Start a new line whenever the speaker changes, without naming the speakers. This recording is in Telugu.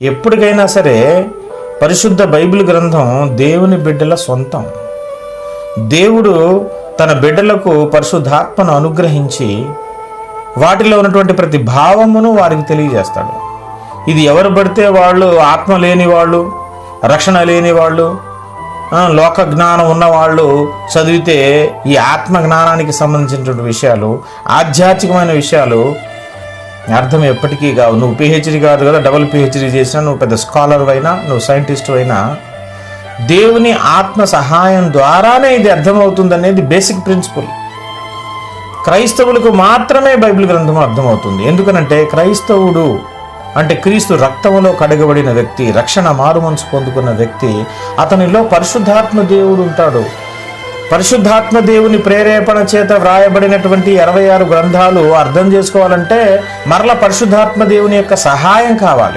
ఎప్పటికైనా సరే పరిశుద్ధ బైబిల్ గ్రంథం దేవుని బిడ్డల సొంతం. దేవుడు తన బిడ్డలకు పరిశుద్ధాత్మను అనుగ్రహించి వాటిలో ఉన్నటువంటి ప్రతి భావమును వారికి తెలియజేస్తాడు. ఇది ఎవరు పడితే వాళ్ళు, ఆత్మ లేని వాళ్ళు, రక్షణ లేని వాళ్ళు, లోక జ్ఞానం ఉన్నవాళ్ళు చదివితే ఈ ఆత్మ జ్ఞానానికి సంబంధించినటువంటి విషయాలు, ఆధ్యాత్మికమైన విషయాలు అర్థం ఎప్పటికీ కావు. నువ్వు పిహెచ్డి కాదు కదా, డబుల్ పిహెచ్డి చేసినా, నువ్వు పెద్ద స్కాలర్ అయినా, నువ్వు సైంటిస్ట్ అయినా, దేవుని ఆత్మ సహాయం ద్వారానే ఇది అర్థమవుతుంది అనేది బేసిక్ ప్రిన్సిపల్. క్రైస్తవులకు మాత్రమే బైబిల్ గ్రంథం అర్థమవుతుంది. ఎందుకనంటే క్రైస్తవుడు అంటే క్రీస్తు రక్తములో కడగబడిన వ్యక్తి, రక్షణ మారు మనసు పొందుకున్న వ్యక్తి, అతనిలో పరిశుద్ధాత్మ దేవుడు ఉంటాడు. పరిశుద్ధాత్మ దేవుని ప్రేరేపణ చేత వ్రాయబడినటువంటి 66 గ్రంథాలు అర్థం చేసుకోవాలంటే మరలా పరిశుద్ధాత్మ దేవుని యొక్క సహాయం కావాలి.